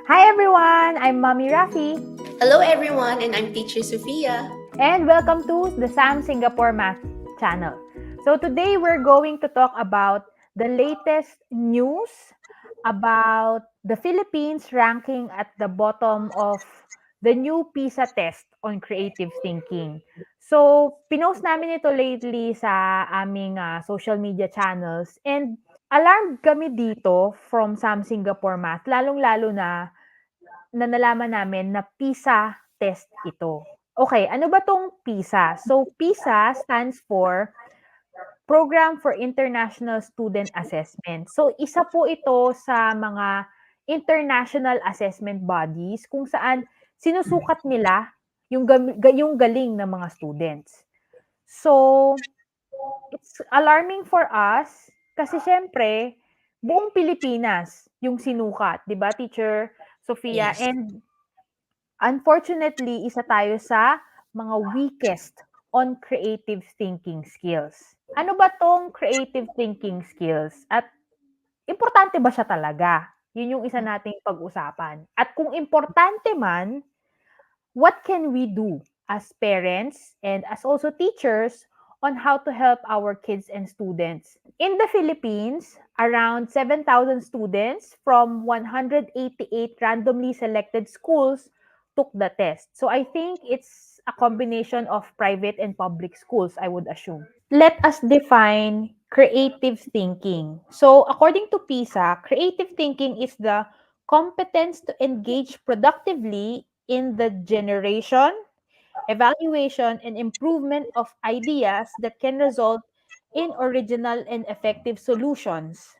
Hi everyone, I'm Mommy Rafi. Hello everyone, and I'm Teacher Sophia. And welcome to the Sam Singapore Math channel. So today we're going to talk about the latest news about the Philippines ranking at the bottom of the new PISA test on creative thinking. So pinost namin ito lately sa aming social media channels and alarmed kami dito from Sam Singapore Math, lalong-lalo na nalaman namin na PISA test ito. Okay, ano ba tong PISA? So, PISA stands for Program for International Student Assessment. So, isa po ito sa mga international assessment bodies kung saan sinusukat nila yung galing ng mga students. So, it's alarming for us kasi syempre, buong Pilipinas yung sinukat, 'di ba, Teacher Sophia? Yes. And unfortunately, isa tayo sa mga weakest on creative thinking skills. Ano ba tong creative thinking skills? At importante ba siya talaga? Yun yung isa nating pag-usapan. At kung importante man, what can we do as parents and as also teachers on how to help our kids and students? In the Philippines, around 7,000 students from 188 randomly selected schools took the test. So I think it's a combination of private and public schools, I would assume. Let us define creative thinking. So, according to PISA, creative thinking is the competence to engage productively in the generation, evaluation, and improvement of ideas that can result in original and effective solutions,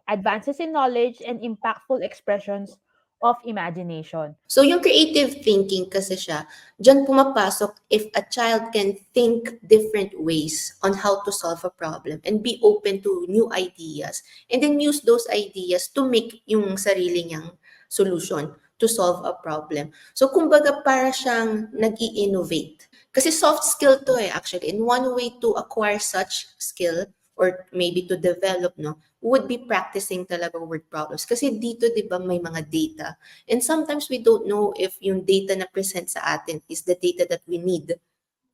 advances in knowledge, and impactful expressions of imagination. So yung creative thinking kasi siya, dyan pumapasok if a child can think different ways on how to solve a problem and be open to new ideas and then use those ideas to make yung sarili niyang solution to solve a problem. So kumbaga para siyang nag-i-innovate. Kasi soft skill to actually. And one way to acquire such skill or maybe to develop, no, would be practicing talaga word problems. Kasi dito, di ba, may mga data. And sometimes we don't know if yung data na present sa atin is the data that we need.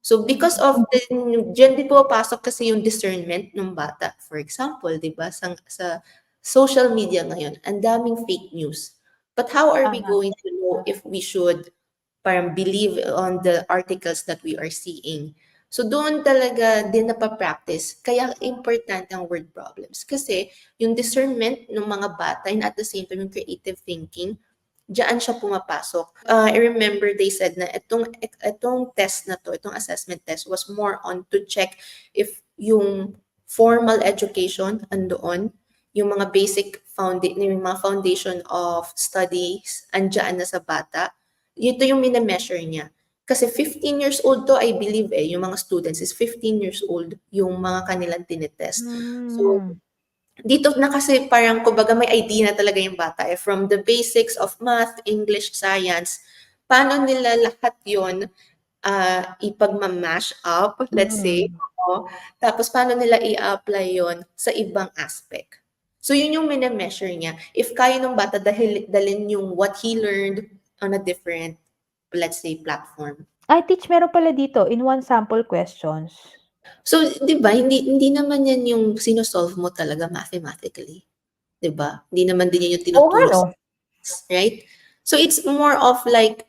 So because of the, dyan din pumapasok kasi yung discernment ng bata. For example, di ba, sa social media ngayon, ang daming fake news. But how are we Tama. going to know if we should parang believe on the articles that we are seeing? So doon talaga din napapractice. Kaya important ang word problems. Kasi yung discernment ng mga bata and at the same time yung creative thinking, diyan siya pumapasok. I remember they said na itong test na to, itong assessment test was more on to check if yung formal education andoon, yung mga yung mga foundation of studies andiyan na sa bata. Ito yung mine-measure niya. Kasi 15 years old to, I believe yung mga students is 15 years old yung mga kanilang tinetest. So, Hmm. dito na kasi parang kumbaga may idea na talaga yung bata from the basics of math, English, science, paano nila lahat yon ipagma-mash up, let's say, Mm. oo. Tapos paano nila i-apply yon sa ibang aspect. So yun yung mine-measure niya. If kaya ng bata dalhin yung what he learned on a different, let's say, platform. Ay, teach, meron pala dito in one sample questions. So, 'di ba, hindi naman 'yan yung sino-solve mo talaga mathematically, 'di ba? Hindi naman din 'yan yung Oo nga tinuturo 'no? sa right? So, it's more of like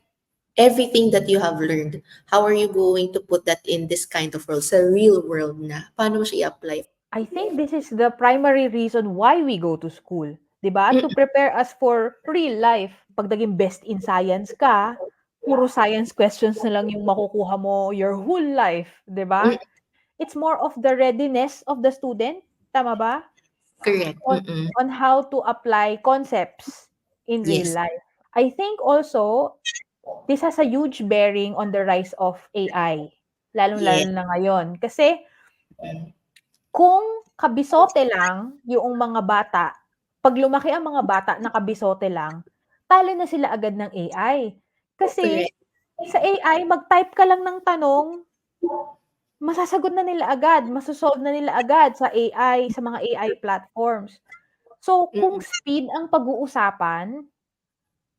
everything that you have learned, how are you going to put that in this kind of world, sa real world na? Paano mo siya i-apply? I think this is the primary reason why we go to school, 'di ba? Mm, To prepare us for real life. Pag naging best in science ka, puro science questions na lang yung makukuha mo your whole life, 'di mm, ba? It's more of the readiness of the student, tama ba? correct, On on how to apply concepts in real yes. life. I think also this has a huge bearing on the rise of AI, Yes, lalong-lalo na ngayon. Kasi mm, kung kabisote lang yung mga bata, 'pag lumaki ang mga bata na kabisote lang, talo na sila agad ng AI. Kasi correct, sa AI mag-type ka lang ng tanong, masasagot na nila agad, maso-solve na nila agad sa AI, sa mga AI platforms. So, kung mm, speed ang pag-uusapan,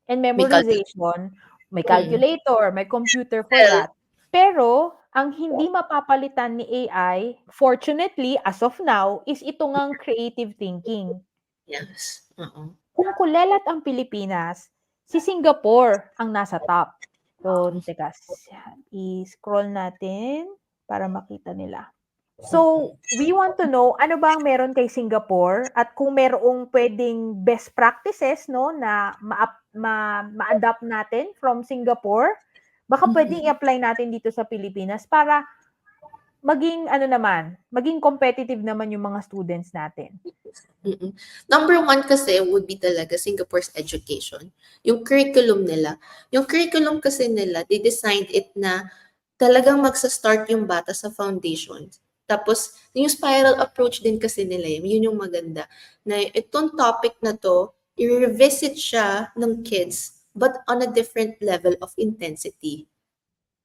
and May memorization, may Mm. calculator, may computer for Well, that. Pero, ang hindi mapapalitan ni AI, fortunately, as of now, is ito ngang creative thinking. yes. Oo. Kung kulelat ang Pilipinas, si Singapore ang nasa top. So, teka, i-scroll natin para makita nila. So, we want to know ano ba ang meron kay Singapore at kung merong pwedeng best practices, no, na ma-adapt natin from Singapore, baka pwedeng i-apply natin dito sa Pilipinas para maging ano naman, maging competitive naman yung mga students natin. Mm. Number one kasi would be talaga Singapore's education. Yung curriculum nila. Yung curriculum kasi nila, they designed it na talagang magsa-start yung bata sa foundation. Tapos, yung spiral approach din kasi nila, yun yung maganda. Na itong topic na to, i-revisit siya ng kids, but on a different level of intensity.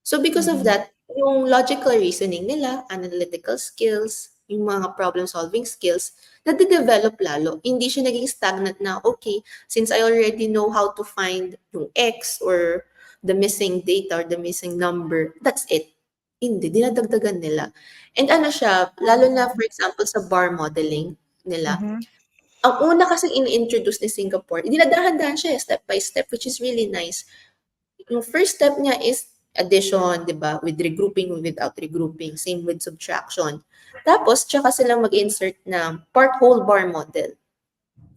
So because of that, yung logical reasoning nila, analytical skills, yung mga problem-solving skills, nade-develop lalo. Hindi siya naging stagnant na, okay, since I already know how to find yung X or the missing data or the missing number, that's it. Hindi, dinadagdagan nila. And ano siya, lalo na for example sa bar modeling nila, Mhm. ang una kasi in-introduce ni Singapore, dinadahan-dahan siya step by step, which is really nice. Yung first step niya is addition, di ba? With regrouping, without regrouping. Same with subtraction. Tapos, tsaka sila mag-insert ng part-whole bar model.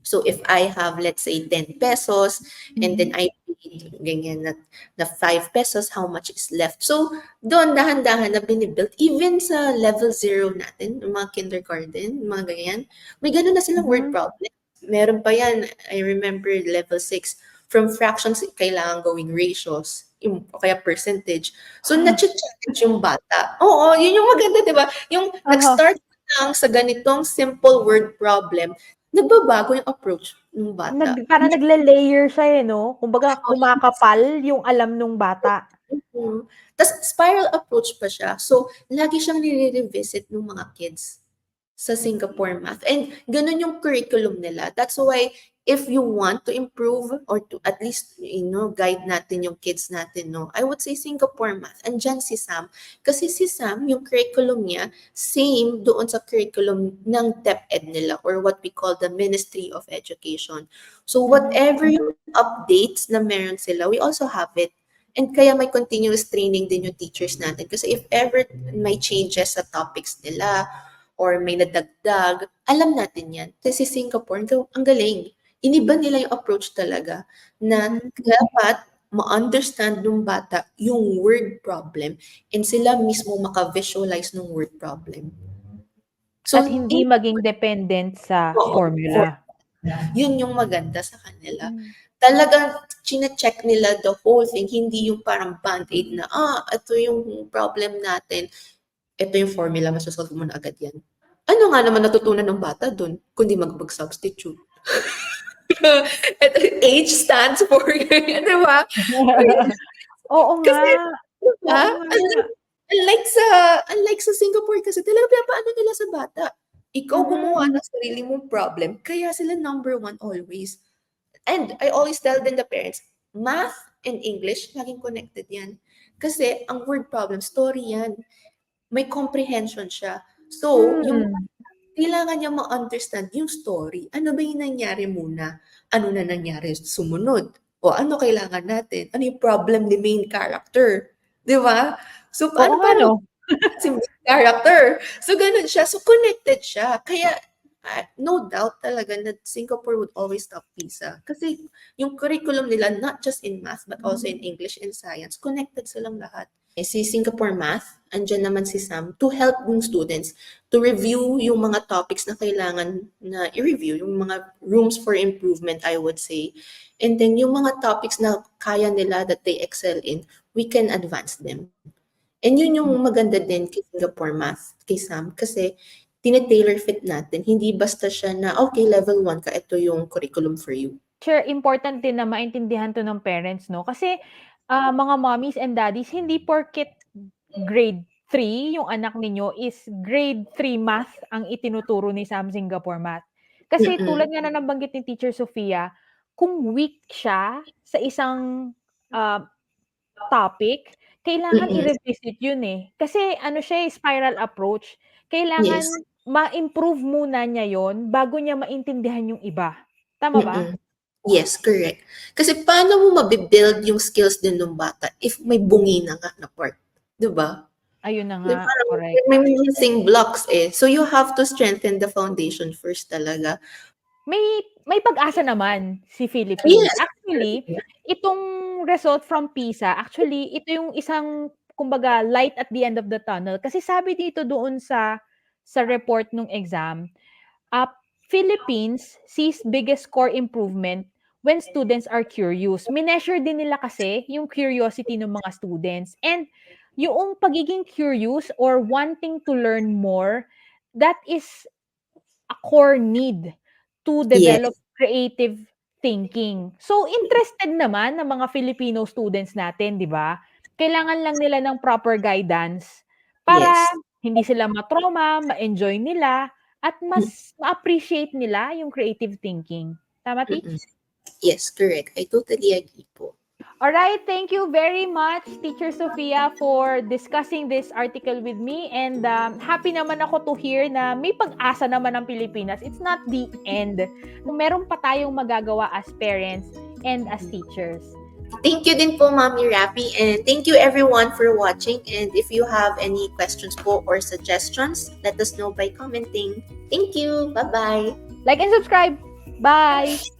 So, if I have, let's say, 10 pesos, and then I paid ganyan na 5 pesos, how much is left? So, doon, dahan-dahan na binibuild. Even sa level 0 natin, yung mga kindergarten, mga ganyan, may ganun na silang word problem. Meron pa yan, I remember level 6, from fractions, kailangan gawing ratios, yung, o kaya percentage. So, na-challenge yung bata. Oo, yun yung maganda, di ba? Yung nag-start lang sa ganitong simple word problem, nagbabago yung approach ng bata. Parang nagle-layer siya, no? Kumbaga, kumakapal yung alam nung bata. Tas spiral approach pa siya. So, lagi siyang nire-revisit ng mga kids sa Singapore Math. And ganun yung curriculum nila. That's why if you want to improve or to at least, guide natin yung kids natin, no, I would say Singapore Math. Andyan si Sam. Kasi si Sam, yung curriculum niya, same doon sa curriculum ng DepEd nila or what we call the Ministry of Education. So whatever yung updates na meron sila, we also have it. And kaya may continuous training din yung teachers natin. Kasi if ever may changes sa topics nila, or may nadagdag, alam natin yan. Kasi Singapore, ang galing. Iniba nila yung approach talaga na dapat ma-understand ng bata yung word problem and sila mismo maka-visualize ng word problem. So, At hindi maging dependent sa formula. Yun yung maganda sa kanila. Talagang chine-check nila the whole thing, hindi yung parang band-aid na, ito yung problem natin, ito yung formula, masasolve mo na agad yan. Ano nga naman natutunan ng bata dun, kundi mag-substitute. H stands for, di ba? Oo nga. Kasi, di ba? Oo nga. Unlike sa Singapore kasi talaga pinapaano nila sa bata. Ikaw gumawa ng sarili mong problem, kaya sila number one always. And I always tell them the parents, math and English, laging connected yan. Kasi ang word problem, story yan. May comprehension siya. So, yung kailangan niya ma-understand yung story. Ano ba yung nangyari muna? Ano na nangyari sumunod? O ano kailangan natin? Ano yung problem ni main character? Di ba? So, Oo nga, no? si main character? So, ganun siya. So, connected siya. Kaya, no doubt talaga na Singapore would always top PISA. Kasi yung curriculum nila, not just in math, but also in English and science, connected silang lahat. Si Singapore Math, andyan naman si Sam to help yung students to review yung mga topics na kailangan na i-review, yung mga rooms for improvement, I would say. And then yung mga topics na kaya nila that they excel in, we can advance them. And yun yung maganda din kay Singapore Math, kay Sam, kasi tinetailor fit natin. Hindi basta siya na, okay, level 1 ka, ito yung curriculum for you. Sure, important din na maintindihan to ng parents, no? Kasi mga mommies and daddies, hindi porket grade 3 yung anak ninyo is grade 3 math ang itinuturo ni Sam Singapore Math. Kasi tulad nga na nabanggit ni Teacher Sofia, kung weak siya sa isang topic, kailangan Mm-mm. i-revisit yun eh. Kasi ano siya, spiral approach. Kailangan Yes. ma-improve muna niya yon bago niya maintindihan yung iba. Tama ba? Mm-mm. Yes, correct. Kasi paano mo mabibuild yung skills din ng bata if may bungi na nga na part? 'Di ba? Ayun na Di nga, parang correct. may missing blocks eh. So you have to strengthen the foundation first talaga. May pag-asa naman si Philippines. Yes. Actually, itong result from PISA, actually, ito yung isang, kumbaga, light at the end of the tunnel. Kasi sabi dito doon sa report nung exam, Philippines sees biggest score improvement when students are curious. Mineasure din nila kasi yung curiosity ng mga students. And yung pagiging curious or wanting to learn more, that is a core need to Yes. develop creative thinking. So, interested naman ng mga Filipino students natin, di ba? Kailangan lang nila ng proper guidance para Yes. hindi sila ma-trauma, ma-enjoy nila, at mas ma-appreciate nila yung creative thinking. Tama, Mm-mm. Teach? Yes, correct. I totally agree po. Alright, thank you very much, Teacher Sofia, for discussing this article with me. And happy naman ako to hear na may pag-asa naman ng Pilipinas. It's not the end. Meron pa tayong magagawa as parents and as teachers. Thank you din po, Mami Rapi, and thank you everyone for watching. And if you have any questions po or suggestions, let us know by commenting. Thank you. Bye-bye. Like and subscribe. Bye!